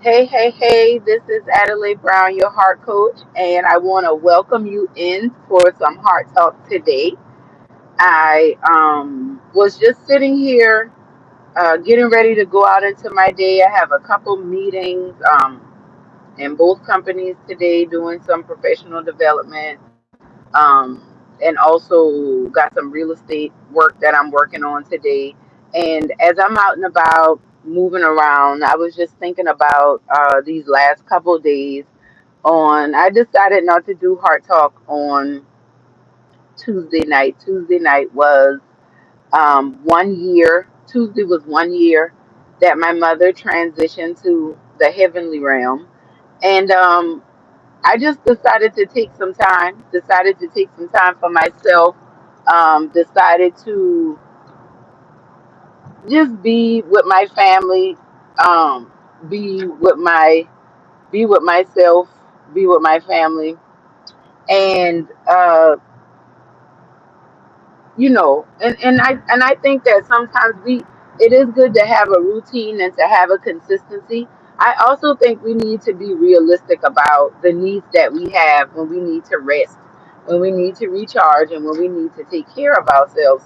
Hey, this is Adelai Brown, your heart coach, and I want to welcome you in for some heart talk today. I was just sitting here getting ready to go out into my day. I have a couple meetings in both companies today doing some professional development and also got some real estate work that I'm working on today. And as I'm out and about moving around, I was just thinking about these last couple of days I decided not to do Heart Talk on Tuesday night. Tuesday night was 1 year. Tuesday was 1 year that my mother transitioned to the heavenly realm. And I just decided to take some time for myself, decided to just be with my family, um, be with my, be with myself, be with my family. And, and I think that sometimes it is good to have a routine and to have a consistency. I also think we need to be realistic about the needs that we have when we need to rest, when we need to recharge, and when we need to take care of ourselves.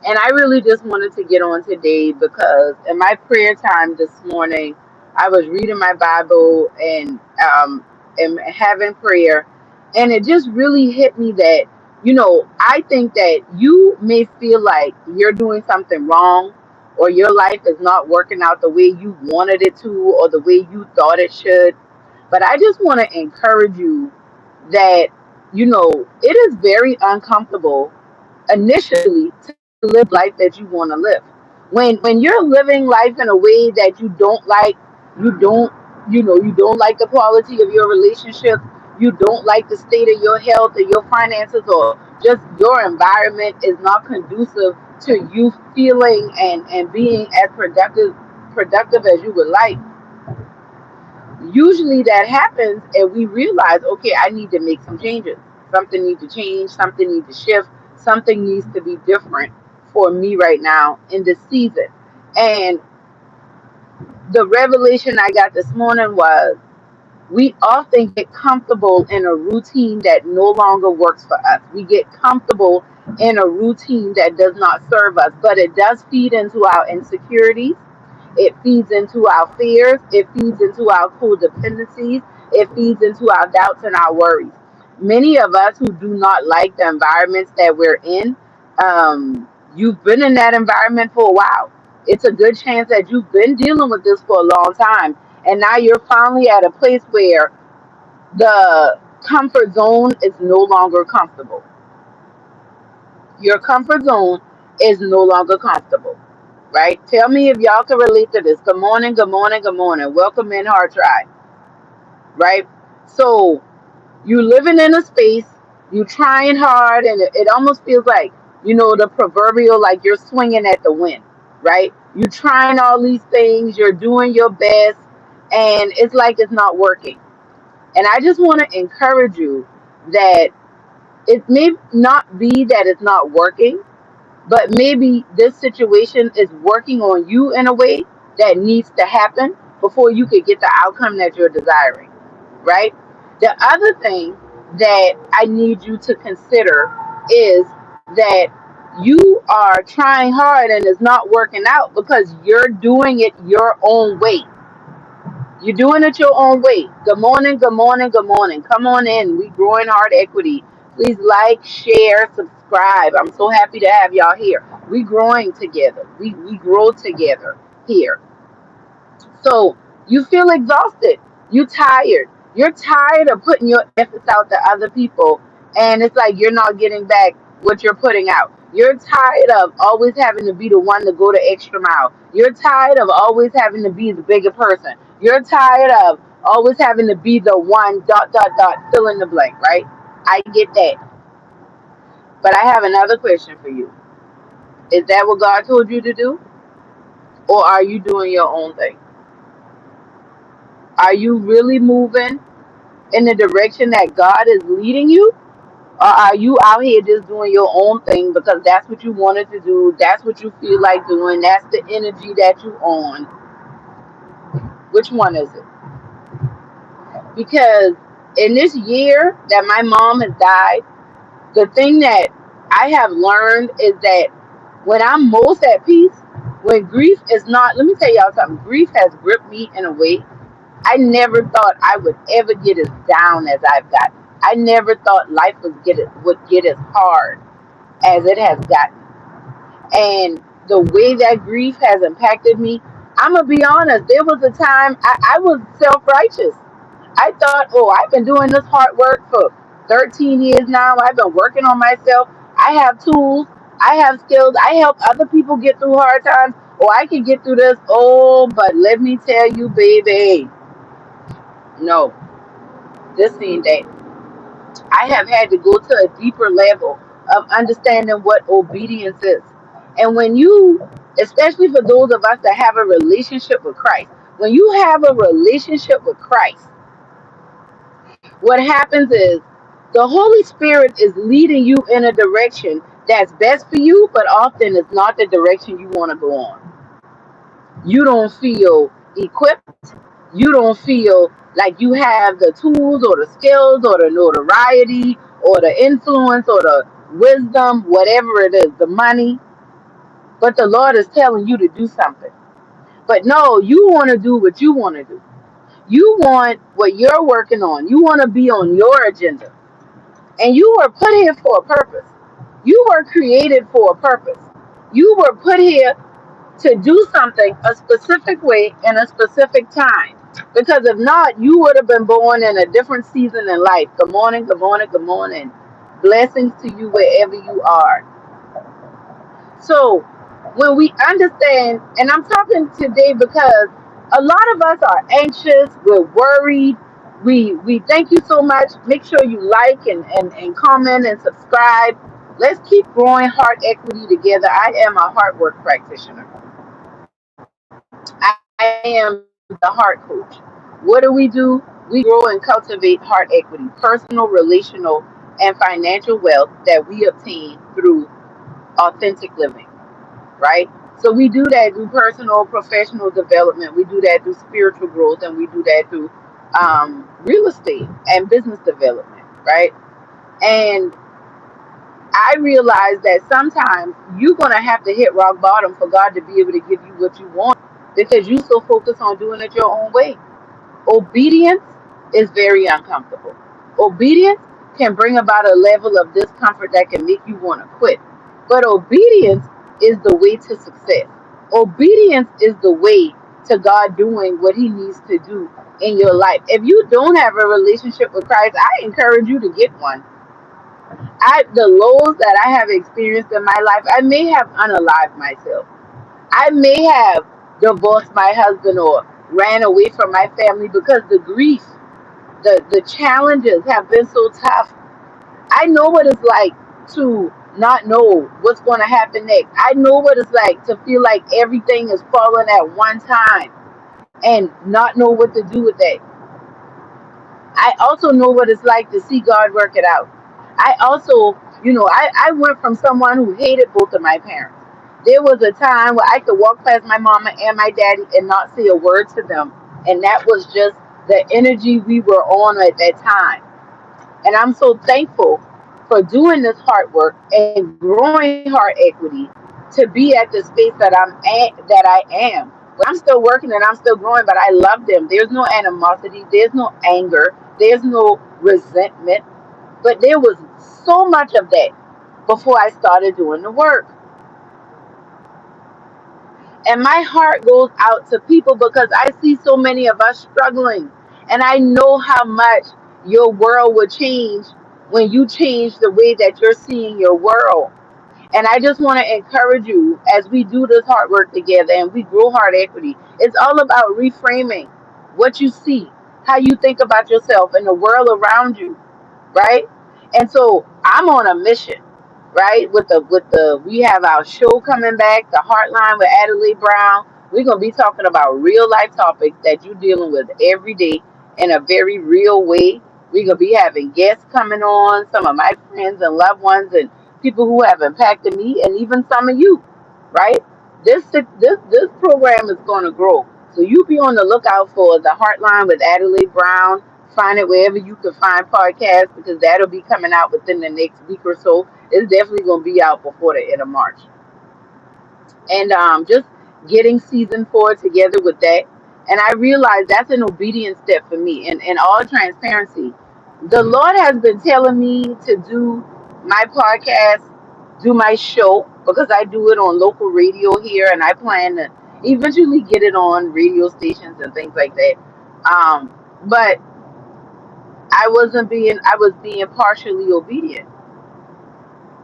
And I really just wanted to get on today because in my prayer time this morning, I was reading my Bible and having prayer, and it just really hit me that I think that you may feel like you're doing something wrong, or your life is not working out the way you wanted it to, or the way you thought it should. But I just want to encourage you that it is very uncomfortable initially to live the life that you want to live. When you're living life in a way that you don't like, you don't you don't like the quality of your relationship, you don't like the state of your health or your finances, or just your environment is not conducive to you feeling and being as productive as you would like. Usually that happens and we realize, okay, I need to make some changes. Something needs to change, something needs to shift, something needs to be different for me right now in this season. And the revelation I got this morning was we often get comfortable in a routine that no longer works for us. We get comfortable in a routine that does not serve us, but it does feed into our insecurities. It feeds into our fears. It feeds into our codependencies. It feeds into our doubts and our worries. Many of us who do not like the environments that we're in, you've been in that environment for a while. It's a good chance that you've been dealing with this for a long time. And now you're finally at a place where the comfort zone is no longer comfortable. Your comfort zone is no longer comfortable, right? Tell me if y'all can relate to this. Good morning, good morning, good morning. Welcome in, Hard Tribe, right? So you living in a space, you trying hard, and it almost feels like, the proverbial, like you're swinging at the wind, right? You trying all these things, you're doing your best, and it's like it's not working. And I just want to encourage you that it may not be that it's not working, but maybe this situation is working on you in a way that needs to happen before you could get the outcome that you're desiring, right? The other thing that I need you to consider is that you are trying hard and it's not working out because you're doing it your own way. You're doing it your own way. Good morning, good morning, good morning. Come on in. We growing Heart Equity. Please like, share, subscribe. I'm so happy to have y'all here. We growing together. We grow together here. So you feel exhausted. You tired. You're tired of putting your efforts out to other people, and it's like you're not getting back what you're putting out. You're tired of always having to be the one to go the extra mile. You're tired of always having to be the bigger person. You're tired of always having to be the one dot dot dot fill in the blank, right? I get that. But I have another question for you. Is that what God told you to do? Or are you doing your own thing? Are you really moving in the direction that God is leading you? Or are you out here just doing your own thing because that's what you wanted to do? That's what you feel like doing. That's the energy that you on. Which one is it? Because in this year that my mom has died, the thing that I have learned is that when I'm most at peace, when grief is not, let me tell y'all something, grief has gripped me in a way I never thought I would ever get as down as I've gotten. I never thought life would get as hard as it has gotten. And the way that grief has impacted me, I'm gonna be honest. There was a time I was self-righteous. I thought, oh, I've been doing this hard work for 13 years now. I've been working on myself. I have tools. I have skills. I help other people get through hard times. Oh, I can get through this. Oh, but let me tell you, baby, no, this ain't that. I have had to go to a deeper level of understanding what obedience is. And when you, especially for those of us that have a relationship with Christ, when you have a relationship with Christ, what happens is the Holy Spirit is leading you in a direction that's best for you, but often it's not the direction you want to go on. You don't feel equipped. You don't feel like you have the tools or the skills or the notoriety or the influence or the wisdom, whatever it is, the money. But the Lord is telling you to do something. But no, you want to do what you want to do. You want what you're working on. You want to be on your agenda. And you were put here for a purpose. You were created for a purpose. You were put here to do something a specific way in a specific time. Because if not, you would have been born in a different season in life. Good morning, good morning, good morning. Blessings to you wherever you are. So when we understand, and I'm talking today because a lot of us are anxious, we're worried. We thank you so much. Make sure you like and comment and subscribe. Let's keep growing heart equity together. I am a heart work practitioner. I am the heart coach. What do? We grow and cultivate heart equity, personal, relational, and financial wealth that we obtain through authentic living, right? So we do that through personal, professional development. We do that through spiritual growth, and we do that through real estate and business development, right? And I realize that sometimes you're going to have to hit rock bottom for God to be able to give you what you want because you so focused on doing it your own way. Obedience is very uncomfortable. Obedience can bring about a level of discomfort that can make you want to quit. But obedience is the way to success. Obedience is the way to God doing what He needs to do in your life. If you don't have a relationship with Christ, I encourage you to get one. The lows that I have experienced in my life, I may have unalived myself. I may have divorced my husband or ran away from my family because the grief, the challenges have been so tough. I know what it's like to not know what's going to happen next. I know what it's like to feel like everything is falling at one time and not know what to do with that. I also know what it's like to see God work it out. I also, I went from someone who hated both of my parents. There was a time where I could walk past my mama and my daddy and not say a word to them. And that was just the energy we were on at that time. And I'm so thankful for doing this hard work and growing heart equity to be at the space that I am. But I'm still working and I'm still growing, but I love them. There's no animosity, there's no anger, there's no resentment. But there was so much of that before I started doing the work. And my heart goes out to people because I see so many of us struggling. And I know how much your world will change when you change the way that you're seeing your world. And I just want to encourage you as we do this hard work together and we grow heart equity. It's all about reframing what you see, how you think about yourself and the world around you, right? And so I'm on a mission, right? With the we have our show coming back, the Heartline with Adelai Brown. We're gonna be talking about real life topics that you're dealing with every day in a very real way. We're gonna be having guests coming on, some of my friends and loved ones and people who have impacted me and even some of you, right? This program is gonna grow. So you be on the lookout for the Heartline with Adelai Brown. Find it wherever you can find podcasts because that'll be coming out within the next week or so. It's definitely gonna be out before the end of March. And just getting season 4 together with that. And I realized that's an obedience step for me. And in all transparency, the Lord has been telling me to do my podcast, do my show, because I do it on local radio here, and I plan to eventually get it on radio stations and things like that. But I was being partially obedient.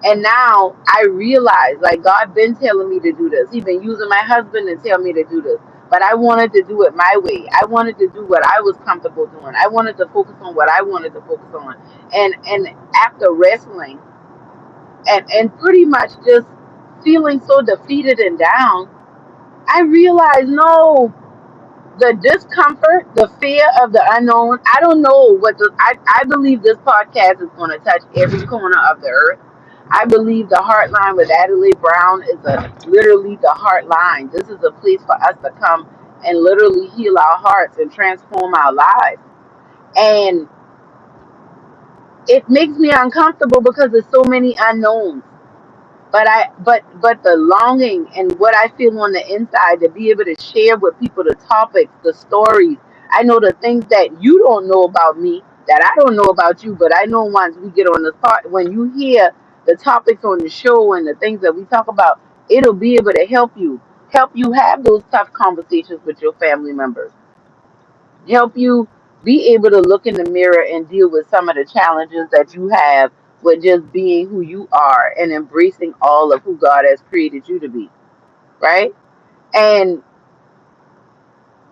And now I realize, like, God been telling me to do this. He been using my husband to tell me to do this. But I wanted to do it my way. I wanted to do what I was comfortable doing. I wanted to focus on what I wanted to focus on. And after wrestling and pretty much just feeling so defeated and down, I realized no, the discomfort, the fear of the unknown. I don't know I believe this podcast is going to touch every corner of the earth. I believe the Heartline with Adelai Brown is literally the heart line. This is a place for us to come and literally heal our hearts and transform our lives. And it makes me uncomfortable because there's so many unknowns. But the longing and what I feel on the inside to be able to share with people the topics, the stories. I know the things that you don't know about me that I don't know about you, but I know once we get on the part, when you hear the topics on the show and the things that we talk about, it'll be able to help you have those tough conversations with your family members, help you be able to look in the mirror and deal with some of the challenges that you have with just being who you are and embracing all of who God has created you to be, right? And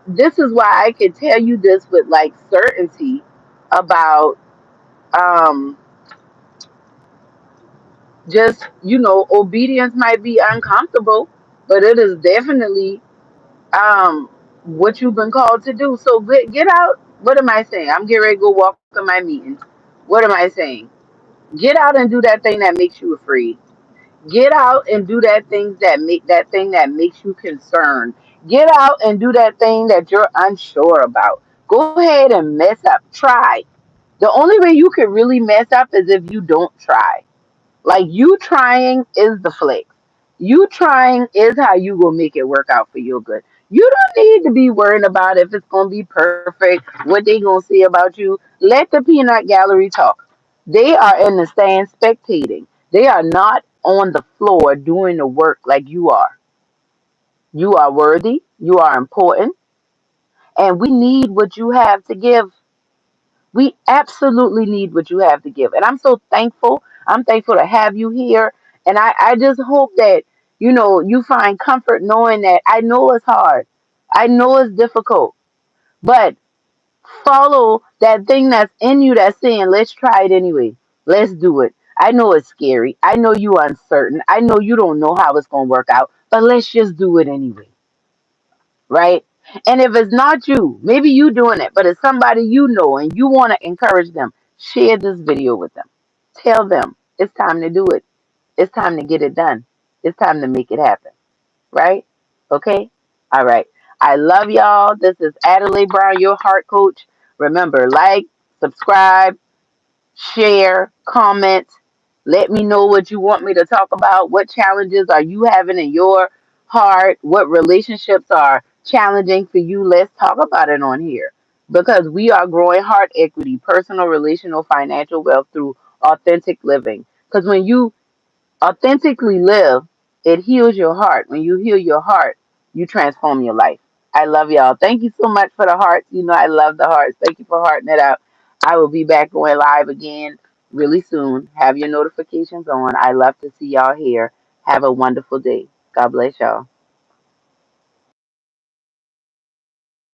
this is why I can tell you this with like certainty about um just, obedience might be uncomfortable, but it is definitely what you've been called to do. So get out. What am I saying? I'm getting ready to go walk in my meeting. What am I saying? Get out and do that thing that makes you afraid. Get out and do that thing that makes you concerned. Get out and do that thing that you're unsure about. Go ahead and mess up. Try. The only way you can really mess up is if you don't try. Like, you trying is the flex. You trying is how you gonna make it work out for your good. You don't need to be worrying about if it's gonna be perfect, what they gonna say about you. Let the peanut gallery talk. They are in the stand spectating. They are not on the floor doing the work like you are. You are worthy. You are important, and we need what you have to give. We absolutely need what you have to give. And I'm so thankful. I'm thankful to have you here. And I just hope that, you find comfort knowing that I know it's hard. I know it's difficult. But follow that thing that's in you that's saying, let's try it anyway. Let's do it. I know it's scary. I know you're uncertain. I know you don't know how it's going to work out. But let's just do it anyway, right? And if it's not you, maybe you doing it, but it's somebody you know and you want to encourage them, share this video with them. Tell them it's time to do it. It's time to get it done. It's time to make it happen, right? Okay? All right. I love y'all. This is Adelai Brown, your heart coach. Remember, like, subscribe, share, comment. Let me know what you want me to talk about. What challenges are you having in your heart? What relationships are challenging for you? Let's talk about it on here because we are growing heart equity, personal, relational, financial wealth through authentic living. Because when you authentically live, it heals your heart. When you heal your heart, you transform your life. I love y'all. Thank you so much for the hearts. You know I love the hearts. Thank you for hearting it out. I will be back going live again really soon. Have your notifications on. I love to see y'all here. Have a wonderful day. God bless y'all.